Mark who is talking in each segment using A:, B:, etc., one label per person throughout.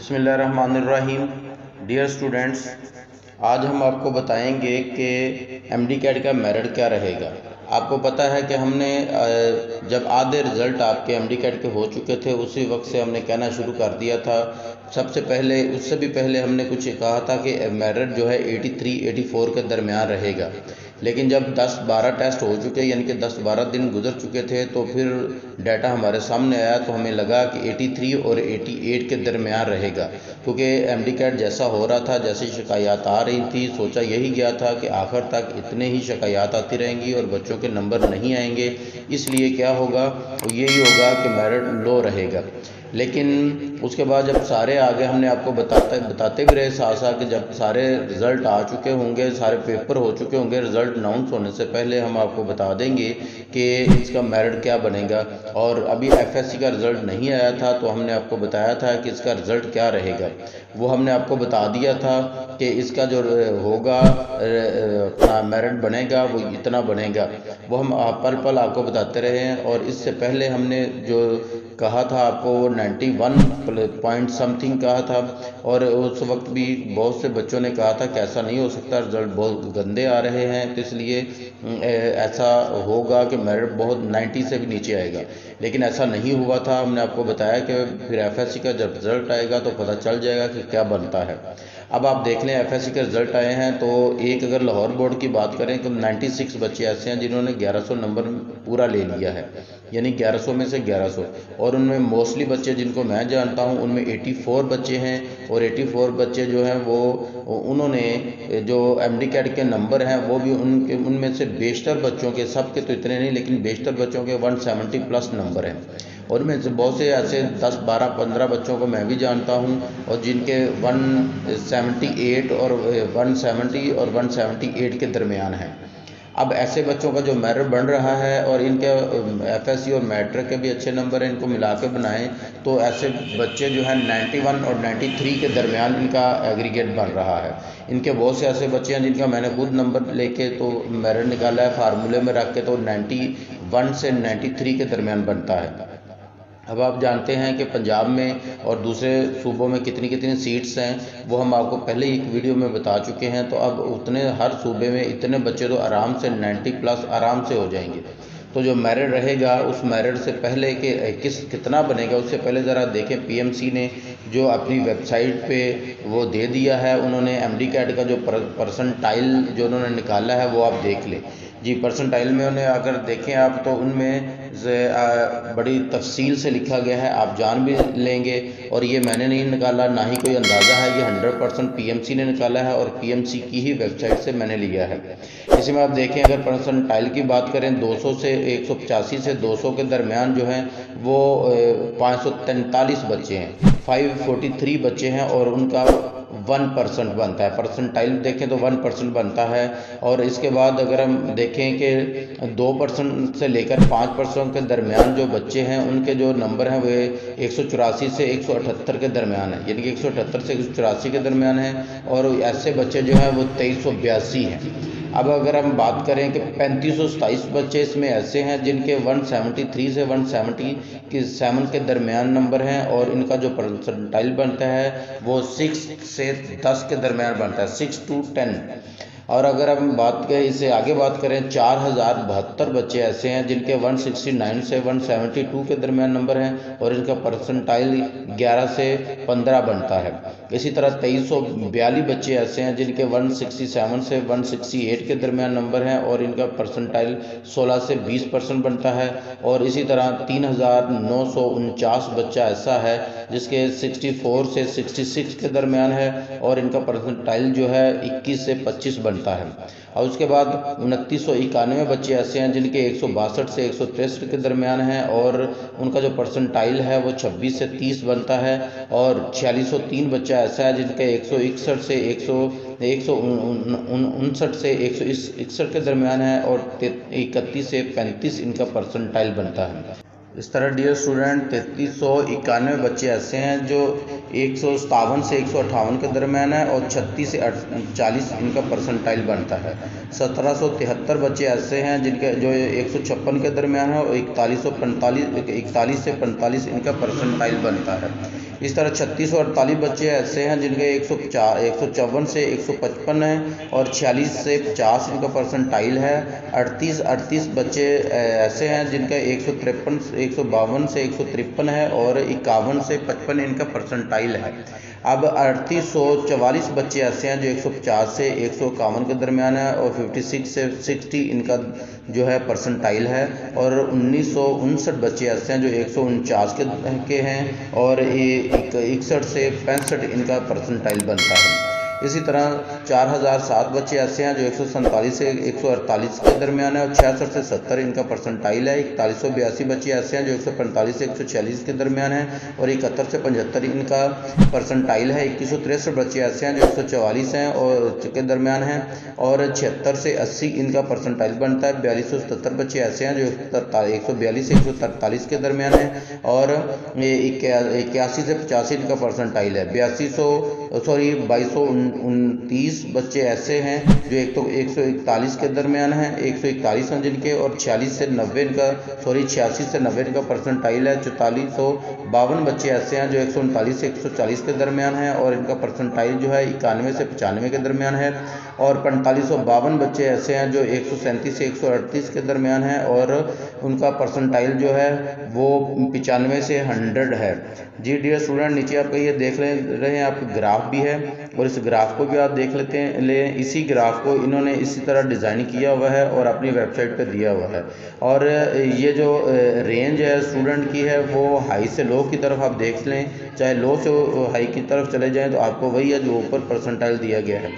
A: बिस्मिल्लाहिर्रहमानिर्रहीम। Dear students, आज हम आपको बताएंगे कि एमडी कैट का मेरिट क्या रहेगा। आपको पता है कि हमने जब आधे रिज़ल्ट आपके एमडी कैट के हो चुके थे उसी वक्त से हमने कहना शुरू कर दिया था। सबसे पहले उससे भी पहले हमने कुछ कहा था कि मेरिट जो है 83-84 के दरमियान रहेगा, लेकिन जब 10-12 टेस्ट हो चुके यानी कि 10-12 दिन गुजर चुके थे तो फिर डाटा हमारे सामने आया तो हमें लगा कि 83 और 88 के दरमियान रहेगा, क्योंकि एमडी कैट जैसा हो रहा था, जैसी शिकायत आ रही थी, सोचा यही गया था कि आखिर तक इतने ही शिकायत आती रहेंगी और बच्चों के नंबर नहीं आएंगे, इसलिए क्या होगा यही होगा कि मेरिट लो रहेगा। लेकिन उसके बाद जब सारे आगे हमने आपको बताते भी रहे साथ साथ कि जब सारे रिज़ल्ट आ चुके होंगे, सारे पेपर हो चुके होंगे, रिज़ल्ट अनाउंस होने से पहले हम आपको बता देंगे कि इसका मेरिट क्या बनेगा। और अभी एफएससी का रिज़ल्ट नहीं आया था तो हमने आपको बताया था कि इसका रिज़ल्ट क्या रहेगा, वो हमने आपको बता दिया था कि इसका जो होगा अपना मेरिट बनेगा वो इतना बनेगा, वो हम पल पल आपको बताते रहे हैं। और इससे पहले हमने जो कहा था आपको 91 पॉइंट समथिंग कहा था, और उस वक्त भी बहुत से बच्चों ने कहा था कि ऐसा नहीं हो सकता, रिजल्ट बहुत गंदे आ रहे हैं, तो इसलिए ऐसा होगा कि मेरिट बहुत 90 से भी नीचे आएगा, लेकिन ऐसा नहीं हुआ था। हमने आपको बताया कि फिर एफएससी का जब रिज़ल्ट आएगा तो पता चल जाएगा कि क्या बनता है। अब आप देख लें एफएससी के रिज़ल्ट आए हैं तो एक अगर लाहौर बोर्ड की बात करें तो 96 बच्चे ऐसे हैं जिन्होंने 1100 नंबर पूरा ले लिया है, यानी 1100 में से 1100, और उनमें मोस्टली बच्चे जिनको मैं जानता हूं उनमें 84 बच्चे हैं, और 84 बच्चे जो हैं वो उन्होंने जो एमडी कैट के नंबर हैं वो भी उनमें से बेशतर बच्चों के, सब के तो इतने नहीं लेकिन बेशतर बच्चों के 170 प्लस नंबर हैं, और उनमें से बहुत से ऐसे 10, 12, 15 बच्चों को मैं भी जानता हूं और जिनके 178 और 170 और 178 के दरमियान है। अब ऐसे बच्चों का जो मेरिट बन रहा है और इनके एफएससी और मैट्रिक के भी अच्छे नंबर हैं, इनको मिला के बनाएं तो ऐसे बच्चे जो हैं 91 और 93 के दरमियान इनका एग्रीगेट बन रहा है। इनके बहुत से ऐसे बच्चे हैं जिनका मैंने खुद नंबर लेके तो मेरिट निकाला है, फार्मूले में रख के, तो 91 से 93 के दरमियान बनता है। अब आप जानते हैं कि पंजाब में और दूसरे सूबों में कितनी कितनी सीट्स हैं, वो हम आपको पहले एक वीडियो में बता चुके हैं। तो अब उतने हर सूबे में इतने बच्चे तो आराम से 90 प्लस आराम से हो जाएंगे। तो जो मेरिट रहेगा उस मेरिट से पहले कि कितना बनेगा उससे पहले ज़रा देखें, पीएमसी ने जो अपनी वेबसाइट पे वो दे दिया है, उन्होंने एमडी कैट का जो परसेंटाइल जो उन्होंने निकाला है वो आप देख लें जी। परसेंटाइल में उन्हें अगर देखें आप तो उनमें बड़ी तफसील से लिखा गया है, आप जान भी लेंगे। और ये मैंने नहीं निकाला, ना ही कोई अंदाज़ा है, ये 100% पीएमसी ने निकाला है और पीएमसी की ही वेबसाइट से मैंने लिया है। इसमें आप देखें अगर परसेंटाइल की बात करें 200 से 185 से 200 के दरमियान जो हैं वो 543 बच्चे हैं, 543 बच्चे हैं, और उनका 1% बनता है। परसेंटाइल देखें तो 1% बनता है। और इसके बाद अगर हम देखें कि 2% से लेकर 5% के दरमियान जो बच्चे हैं उनके जो नंबर हैं वे 184 से 178 के दरमियान है, यानी कि 178 से 184 के दरमियान है, और ऐसे बच्चे जो हैं वो 2382 हैं। अब अगर हम बात करें कि 3527 बच्चे इसमें ऐसे हैं जिनके 173 से 177 के दरमियान नंबर हैं, और इनका जो परसेंटाइल बनता है वो 6 से 10 के दरमियान बनता है, 6 to 10। और अगर हम बात करें इससे आगे बात करें 4072 बच्चे ऐसे हैं जिनके 169 से 172 के दरमियान नंबर हैं, और इनका परसेंटाइल 11 से 15 बनता है। इसी तरह 2342 बच्चे ऐसे हैं जिनके 167 से 168 के दरमियान नंबर हैं, और इनका परसेंटाइल 16 से 20% बनता है। और इसी तरह 3949 बच्चा ऐसा है जिसके 64 से 66 के दरमियान है, और इनका परसेंटाइल जो है 21 से 25 बनता है। और उसके बाद 2991 बच्चे ऐसे हैं जिनके 162 से 163 के दरमियान हैं, और उनका जो परसेंटाइल है वो 26 से 30 बनता है। और 4603 बच्चा ऐसा है जिनके 161 से 159 से 161 के दरमियान है, और 31 से 35 इनका परसेंटाइल बनता है। इस तरह डियर स्टूडेंट 3391 बच्चे ऐसे हैं जो 157 से 158 के दरमियान है और 36 से 40 इनका परसेंटाइल बनता है। 1773 बच्चे ऐसे हैं जिनके जो 156 के दरमियान है और 41 से 45 इनका परसेंटाइल बनता है। इस तरह 36 और 48 बच्चे ऐसे हैं जिनके 154 से 155 है और 46 से 50 इनका परसेंटाइल है। 38 बच्चे ऐसे हैं जिनका 152 से 153 है और 51 से 55 इनका परसेंटाइल है। अब 3844 बच्चे ऐसे हैं जो 150 से 151 के दरमियान है और 56 से 60 इनका जो है परसेंटाइल है। और 1959 बच्चे ऐसे हैं जो 149 के हैं और 61 से 65 इनका परसेंटाइल बनता है। इसी तरह 4007 बच्चे ऐसे हैं जो 147 से 148 के दरमियान है और 66 से 70 इनका परसेंटाइल है। 4182 बच्चे ऐसे हैं जो 145 से 146 के दरमियान है और 71 से 75 इनका परसेंटाइल है। 2163 बच्चे ऐसे हैं जो 144 हैं और के दरमियान है और 76 से 80 इनका परसेंटाइल बनता है। 4277 बच्चे ऐसे हैं जो 142 से 143 के दरमियान है और 81 से 85 इनका परसेंटाइल है। 2229 बच्चे ऐसे हैं जो 141 के दरमियान है, 141 हैं जिनके और 86 से 90 इनका परसेंटाइल है। 4452 बच्चे ऐसे हैं जो 139 से 140 के दरमियान है और इनका परसेंटाइल जो है 91 से 95 के दरमियान है। और 4552 बच्चे ऐसे हैं जो 137 से 138 के दरमियान है और उनका परसेंटाइल जो है वो 95 से 100 है। जी डियर स्टूडेंट, नीचे आपका ये देख रहे हैं आपका ग्राफ भी है और इस ग्राफ को भी आप देख ले। इसी ग्राफ को इन्होंने इसी तरह डिज़ाइन किया हुआ है और अपनी वेबसाइट पे दिया हुआ है। और ये जो रेंज है स्टूडेंट की है वो हाई से लो की तरफ आप देख लें, चाहे लो से हाई की तरफ चले जाएं तो आपको वही है जो ऊपर परसेंटाइल दिया गया है।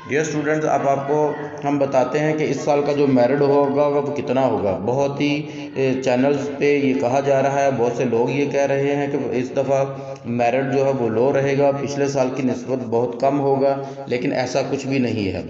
A: डियर स्टूडेंट्स, अब आपको हम बताते हैं कि इस साल का जो मेरिट होगा वो कितना होगा। बहुत ही चैनल्स पे ये कहा जा रहा है, बहुत से लोग ये कह रहे हैं कि इस दफ़ा मेरिट जो है वो लो रहेगा, पिछले साल की निस्बत बहुत कम होगा, लेकिन ऐसा कुछ भी नहीं है।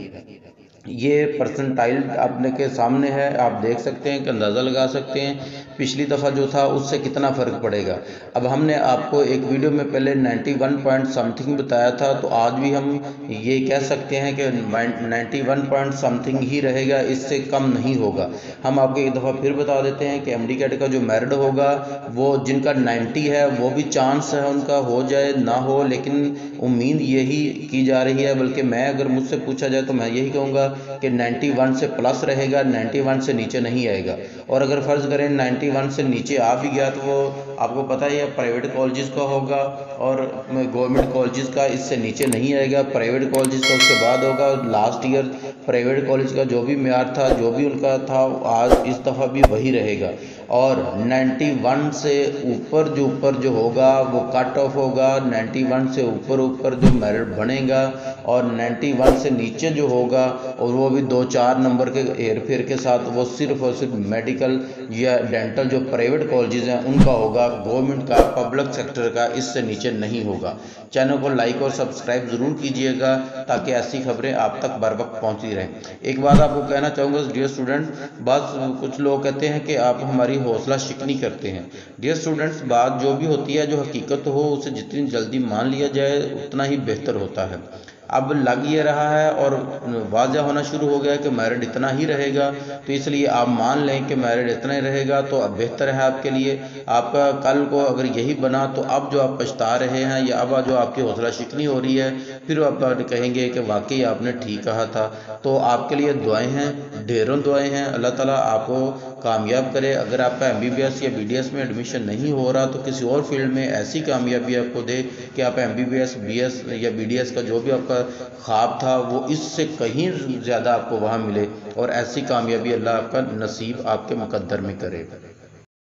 A: ये परसेंटाइल आपने के सामने है, आप देख सकते हैं कि अंदाज़ा लगा सकते हैं पिछली दफ़ा जो था उससे कितना फ़र्क पड़ेगा। अब हमने आपको एक वीडियो में पहले 91 पॉइंट समथिंग बताया था, तो आज भी हम ये कह सकते हैं कि 91 पॉइंट समथिंग ही रहेगा, इससे कम नहीं होगा। हम आपको एक दफ़ा फिर बता देते हैं कि एमडी कैट का जो मेरिट होगा वो जिनका 90 है वो भी चांस है उनका हो जाए ना हो, लेकिन उम्मीद यही की जा रही है। बल्कि मैं अगर मुझसे पूछा जाए तो मैं यही कहूँगा कि 91 से प्लस रहेगा, 91 से नीचे नहीं आएगा। और अगर फ़र्ज़ करें 91 से नीचे आ भी गया तो वो आपको पता ही है प्राइवेट कॉलेजेस का होगा और गवर्नमेंट कॉलेजेस का इससे नीचे नहीं आएगा। प्राइवेट कॉलेजेस का उसके बाद होगा। लास्ट ईयर प्राइवेट कॉलेज का जो भी म्यार था, जो भी उनका था, आज इस दफ़ा भी वही रहेगा। और 91 से ऊपर जो होगा वो कट ऑफ होगा। 91 से ऊपर जो मेरिट बनेगा और 91 से नीचे जो होगा और वो भी 2-4 नंबर के हेर फेर के साथ, वो सिर्फ और सिर्फ मेडिकल या डेंटल जो प्राइवेट कॉलेजेस हैं उनका होगा। गवर्नमेंट का, पब्लिक सेक्टर का इससे नीचे नहीं होगा। चैनल को लाइक और सब्सक्राइब ज़रूर कीजिएगा ताकि ऐसी खबरें आप तक बर वक्त पहुँचती रहें। एक बात आपको कहना चाहूँगा डियर स्टूडेंट, बस कुछ लोग कहते हैं कि आप हमारी हौसला शिकनी करते हैं। डियर स्टूडेंट्स, बात जो भी होती है, जो हकीकत हो, उसे जितनी जल्दी मान लिया जाए उतना ही बेहतर होता है। अब लग ये रहा है और वाज़ह होना शुरू हो गया कि मेरिट इतना ही रहेगा, तो इसलिए आप मान लें कि मेरिट इतना ही रहेगा तो अब बेहतर है आपके लिए। आपका कल को अगर यही बना तो अब जो आप पछता रहे हैं या अब जो आपकी हौसला शिकनी हो रही है, फिर आप कहेंगे कि वाकई आपने ठीक कहा था। तो आपके लिए दुआएं हैं, ढेरों दुआएं हैं। अल्लाह ताला आपको कामयाब करे। अगर आपका MBBS या BDS में एडमिशन नहीं हो रहा तो किसी और फील्ड में ऐसी कामयाबी आपको दे कि आप MBBS, BS या BDS का जो भी आपका ख्वाब था वो इससे कहीं ज़्यादा आपको वहाँ मिले और ऐसी कामयाबी अल्लाह आपका नसीब आपके मुकद्दर में करे।